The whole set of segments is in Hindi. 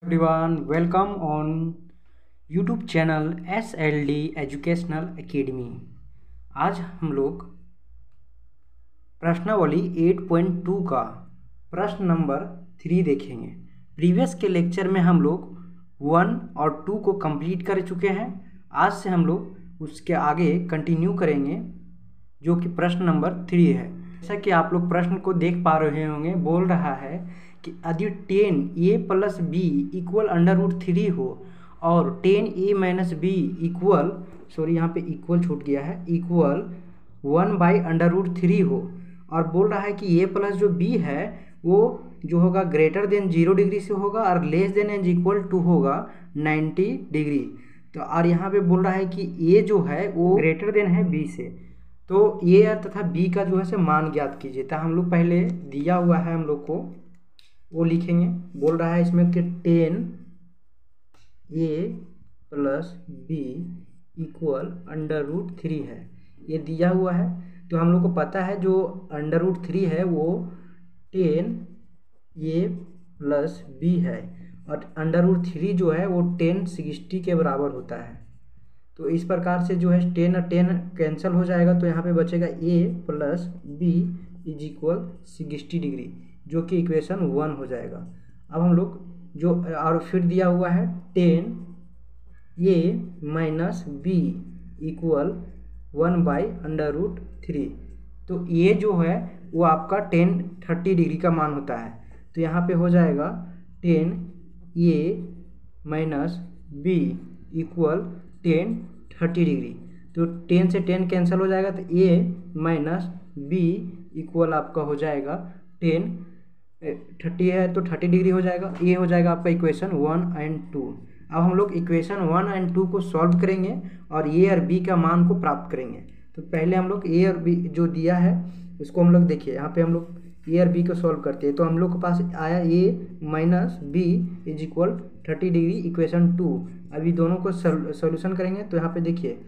Everyone, welcome on YouTube channel SLD educational academy. आज हम लोग प्रश्नावली 8.2 का प्रश्न नंबर 3 देखेंगे। प्रीवियस के लेक्चर में हम लोग 1 और 2 को कंप्लीट कर चुके हैं। आज से हम लोग उसके आगे कंटिन्यू करेंगे, जो कि प्रश्न नंबर 3 है। जैसा कि आप लोग प्रश्न को देख पा रहे होंगे, बोल रहा है कि यदि 10a + b इक्वल √3 हो और 10a - b इक्वल, सॉरी यहाँ पे इक्वल छूट गया है, इक्वल 1/√3 हो, और बोल रहा है कि a प्लस जो b है वो जो होगा ग्रेटर देन 0 डिग्री से होगा और less than and equal to होगा 90 डिग्री। तो और यहाँ पे बोल रहा है कि a जो है वो ग्रेटर देन है b से। तो a तथा b का जो है से मान ज्ञात कीजिए। तो हम लोग पहले दिया हुआ है हम लोग को वो लिखेंगे। बोल रहा है इसमें कि 10a + b इक्वल √3 है, ये दिया हुआ है। तो हम लोग को पता है जो √3 है वो 10a + b है, और √3 जो है वो 1060 के बराबर होता है। तो इस प्रकार से जो है 10 और 10 कैंसिल हो जाएगा, तो यहाँ पे बचेगा a + b इक्वल 60 डिग्री, जो कि इक्वेशन 1 हो जाएगा। अब हम लोग जो और फिर दिया हुआ है 10a - b इक्वल 1/√3। तो ये जो है वो आपका 1030 डिग्री का मान होता है। तो यहाँ पे हो जाएगा 10a - b इक्वल 1030 डिग्री। तो 10 से 10 कैंसिल हो जाएगा, तो a - b इक्वल आपका हो जाएगा 30 है तो 30 डिग्री हो जाएगा। ये हो जाएगा आपका इक्वेशन 1 और 2। अब हम लोग इक्वेशन 1 और 2 को सॉल्व करेंगे और ए और बी का मान को प्राप्त करेंगे। तो पहले हम लोग ए और बी जो दिया है उसको हम लोग देखिए, यहाँ पे हम लोग ए और बी को सॉल्व करते हैं। तो हम लोग के पास आया a - b equal 30 degree, equation 2। अभी दोनों को सोल्यूशन करेंगे तो यहाँ पे देखिए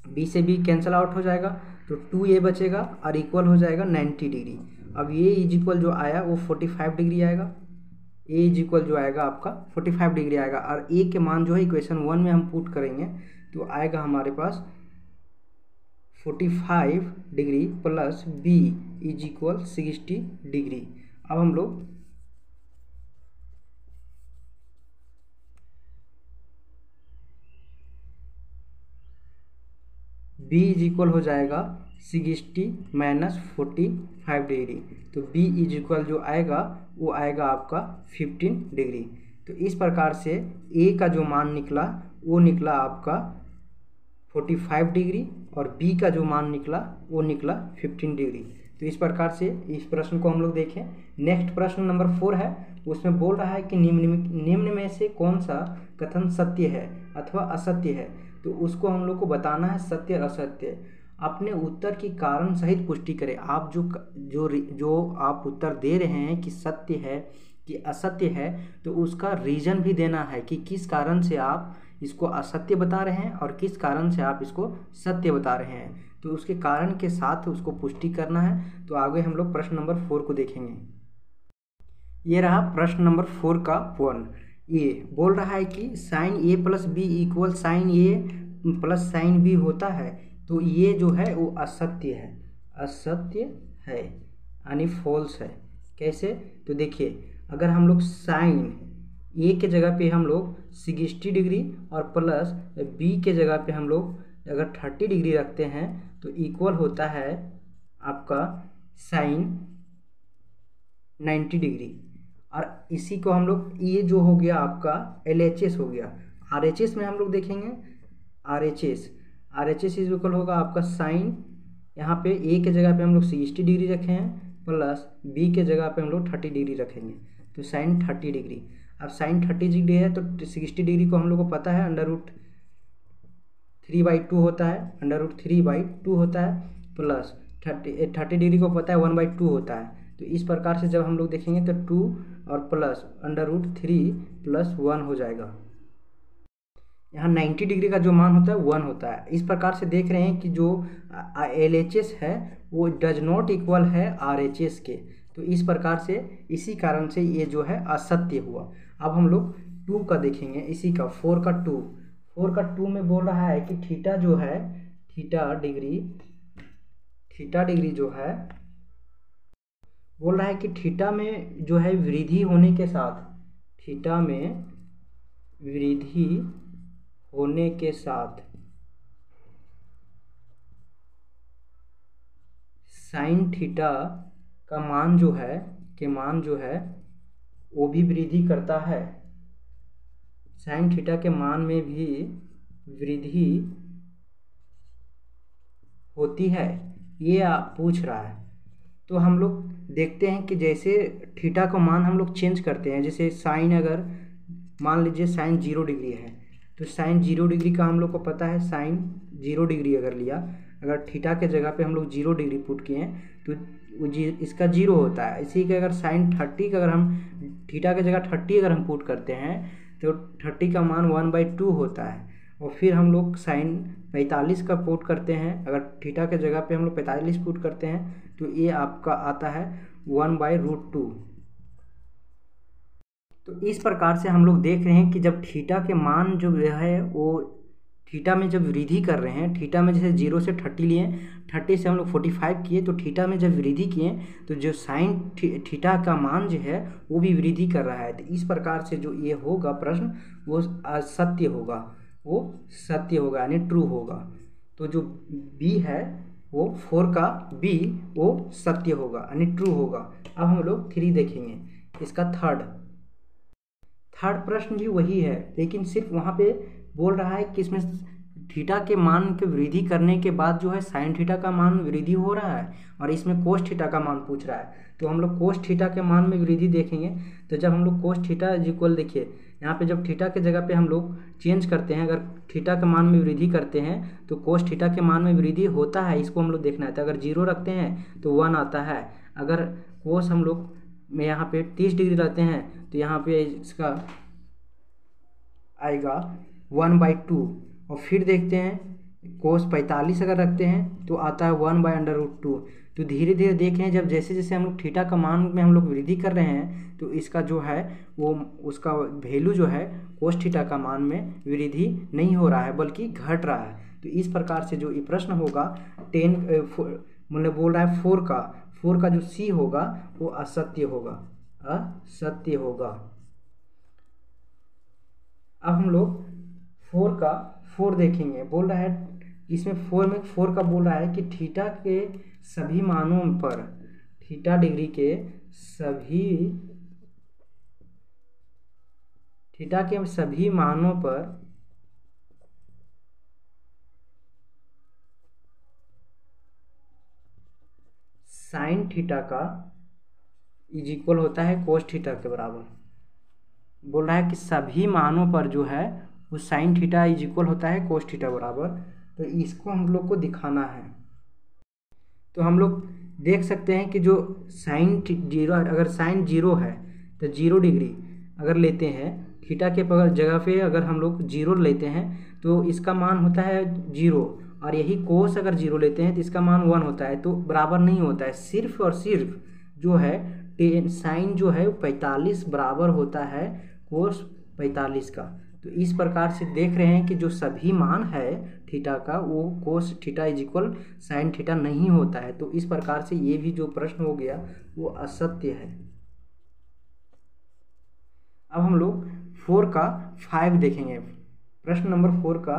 b से b कैंसिल आउट हो जाएगा, तो 2a बचेगा और इक्वल हो जाएगा 90 डिग्री। अब ये इक्वल जो आया वो 45 डिग्री आएगा। a इक्वल जो आएगा आपका 45 डिग्री आएगा, और a के मान जो है इक्वेशन 1 में हम पुट करेंगे तो आएगा हमारे पास 45 degree plus b equal 60 degree. अब हम लोग b इक्वल हो जाएगा 60 - 45 डिग्री। तो b इक्वल जो आएगा वो आएगा आपका 15 डिग्री। तो इस प्रकार से a का जो मान निकला वो निकला आपका 45 डिग्री, और b का जो मान निकला वो निकला 15 डिग्री। तो इस प्रकार से इस प्रश्न को हम लोग देखें। नेक्स्ट प्रश्न नंबर 4 है, उसमें बोल रहा है कि निम्न में से कौन सा कथन सत्य है अथवा असत्य है। तो उसको हम लोग को बताना है सत्य और असत्य। अपने उत्तर की कारण सहित पुष्टि करें। आप जो आप उत्तर दे रहे हैं कि सत्य है कि असत्य है, तो उसका रीजन भी देना है कि किस कारण से आप इसको असत्य बता रहे हैं और किस कारण से आप इसको सत्य बता रहे हैं। तो उसके कारण के साथ उसको पुष्टि करना है। तो आगे हम लोग प्रश्न नंबर 4 को देखेंगे। ये रहा प्रश्न नंबर 4 का 1। ये बोल रहा है कि sine a + b equal sine a + sine b होता है। तो ये जो है वो असत्य है, असत्य है यानी फॉल्स है। कैसे? तो देखिए, अगर हम लोग साइन a के जगह पे हम लोग 60 डिग्री और प्लस b के जगह पे हम लोग अगर 30 डिग्री रखते हैं तो इक्वल होता है आपका साइन 90 डिग्री। और इसी को हम लोग, ये जो हो गया आपका LHS हो गया। RHS में हम लोग देखेंगे, RHS इक्वल होगा आपका साइन, यहाँ पे a के जगह पे हम लोग 60 डिग्री रखे हैं प्लस b के जगह पे हम लोग 30 डिग्री रखेंगे, तो साइन 30 डिग्री। अब साइन 30 डिग्री है तो 60 डिग्री को हम लोग को पता है √3/2 होता है, √3/2 होता है, प्लस 30 डिग्री को पता है 1/2 होता है। तो इस प्रकार से जब हम लोग देखेंगे तो 2 और प्लस √3 + 1 हो जाएगा। यहाँ 90 डिग्री का जो मान होता है 1 होता है। इस प्रकार से देख रहे हैं कि जो LHS है वो डज नॉट इक्वल है RHS के। तो इस प्रकार से इसी कारण से ये जो है असत्य हुआ। अब हम लोग टू का देखेंगे, इसी का 4 का 2, 4 का 2 में बोल रहा है कि थीटा जो है, थीटा डिग्री जो है, बोल रहा है कि थीटा में जो है वृद्धि होने के साथ, थीटा में वृद्धि होने के साथ साइन थीटा का मान जो है वो भी वृद्धि करता है, साइन थीटा के मान में भी वृद्धि होती है, ये आप पूछ रहा है। तो हम लोग देखते हैं कि जैसे थीटा का मान हम लोग चेंज करते हैं, जैसे साइन, अगर मान लीजिए साइन 0 डिग्री है, तो साइन 0 डिग्री का हम लोग को पता है, साइन 0 डिग्री अगर लिया, अगर थीटा के जगह पे हम लोग 0 डिग्री पुट किए तो वो इसका 0 होता है। इसी के अगर साइन 30 का, अगर हम थीटा के जगह 30 अगर हम पुट करते हैं तो 30 का मान 1/2 होता है। और फिर हम लोग साइन 45 का पुट करते हैं, अगर थीटा के जगह पे हम लोग 45 पुट करते हैं तो ये आपका आता है 1/√2। तो इस प्रकार से हम लोग देख रहे हैं कि जब थीटा के मान जो है वो थीटा में जब वृद्धि कर रहे हैं, थीटा में जैसे 0 से 30 लिए, 30 से हम लोग 45 किए, तो थीटा में जब वृद्धि किए तो जो साइन थीटा का मान जो है वो भी वृद्धि कर रहा है। तो इस प्रकार से जो ये होगा प्रश्न वो सत्य होगा, यानी ट्रू होगा। तो जो बी है वो 4 का बी वो सत्य होगा, यानी ट्रू होगा। अब हम लोग 3 देखेंगे, इसका थर्ड प्रश्न भी वही है, लेकिन सिर्फ वहाँ पे बोल रहा है कि इसमें थीटा के मान के वृद्धि करने के बाद जो है साइन थीटा का मान वृद्धि हो रहा है, और इसमें कोस थीटा का मान पूछ रहा है। तो हम लोग कोस थीटा के मान में वृद्धि देखेंगे। तो जब हम लोग कोस थीटा इज इक्वल, देखिए यहाँ पे जब थीटा के जगह पे हम लोग चेंज करते हैं, अगर थीटा के मान में वृद्धि करते हैं तो कोस थीटा के मान में वृद्धि होता है, इसको हम लोग देखना है। तो अगर 0 रखते हैं तो 1 आता है, अगर कोस हम लोग में यहाँ पे 30 डिग्री रहते हैं तो यहाँ पे इसका आएगा 1/2। और फिर देखते हैं कोस 45 अगर रखते हैं तो आता है 1/√2। तो धीरे धीरे देख रहे हैं, जब जैसे जैसे हम लोग थीटा का मान में हम लोग वृद्धि कर रहे हैं तो इसका जो है वो उसका वैल्यू जो है कोस थीटा का मान में वृद्धि नहीं हो रहा है बल्कि घट रहा है। तो इस प्रकार से जो ये प्रश्न होगा 10 मतलब बोल रहा है 4 का जो सी होगा वो असत्य होगा। अब हम लोग 4 देखेंगे। बोल रहा है इसमें 4 का बोल रहा है कि थीटा के सभी मानों पर, थीटा डिग्री के सभी मानों पर साइन थीटा का इज इक्वल होता है कोस थीटा के बराबर। बोल रहा है कि सभी मानों पर जो है वो साइन थीटा इज इक्वल होता है कोस थीटा बराबर। तो इसको हम लोग को दिखाना है। तो हम लोग देख सकते हैं कि जो साइन 0, अगर साइन 0 है तो 0 डिग्री अगर लेते हैं, थीटा के जगह पे अगर हम लोग 0 लेते हैं तो इसका मान होता है 0, और यही कोस अगर 0 लेते हैं तो इसका मान 1 होता है। तो बराबर नहीं होता है, सिर्फ और सिर्फ जो है साइन जो है 45 बराबर होता है कोस 45 का। तो इस प्रकार से देख रहे हैं कि जो सभी मान है थीटा का वो cos theta is equal sine theta नहीं होता है। तो इस प्रकार से ये भी जो प्रश्न हो गया वो असत्य है। अब हम लोग 4 का 5 देखेंगे। प्रश्न नंबर 4 का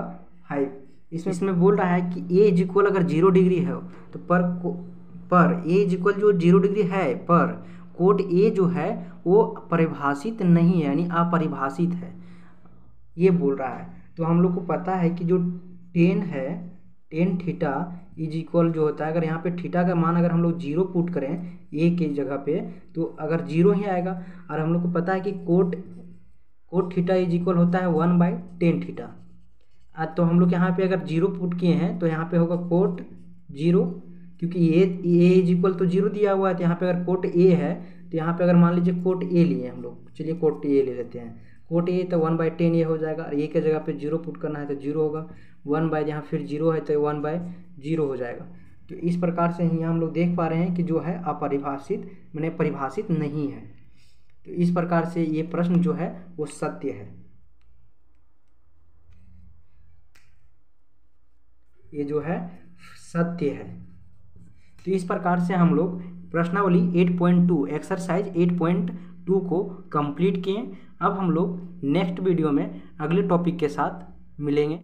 5, इसमें बोल रहा है कि ए इज इक्वल अगर 0 डिग्री है तो पर ए इज इक्वल जो 0 डिग्री है पर कोट ए जो है वो परिभाषित नहीं है, यानी अपरिभाषित है, ये बोल रहा है। तो हम लोग को पता है कि जो 10 है, 10 थीटा इज इक्वल जो होता है, अगर यहाँ पे थीटा का मान अगर हम लोग 0 पुट करें ए के जगह पे तो अगर 0 ही आएगा। और हम लोग को पता है कि कोट थीटा इज इक्वल होता है 1/10 थीटा। तो हम लोग यहाँ पे अगर 0 पुट किए हैं तो यहाँ पे होगा कोट 0, क्योंकि ए इज इक्वल तो 0 दिया हुआ है। तो यहाँ पे अगर कोट ए है तो यहाँ पे अगर मान लीजिए कोट ए लिए हम लोग, चलिए कोट ए ले लेते हैं, कोट ए तो 1/10 ये हो जाएगा। और ए के जगह पे 0 पुट करना है तो 0 होगा, 1/ यहाँ फिर 0 है तो 1/0 हो जाएगा। तो इस प्रकार से यहाँ हम लोग देख पा रहे हैं कि जो है अपरिभाषित माने परिभाषित नहीं है। तो इस प्रकार से ये प्रश्न जो है वो सत्य है। ये जो है सत्य है। तो इस प्रकार से हम लोग प्रश्नावली 8.2 एक्सरसाइज 8.2 को कंप्लीट किए। अब हम लोग नेक्स्ट वीडियो में अगले टॉपिक के साथ मिलेंगे।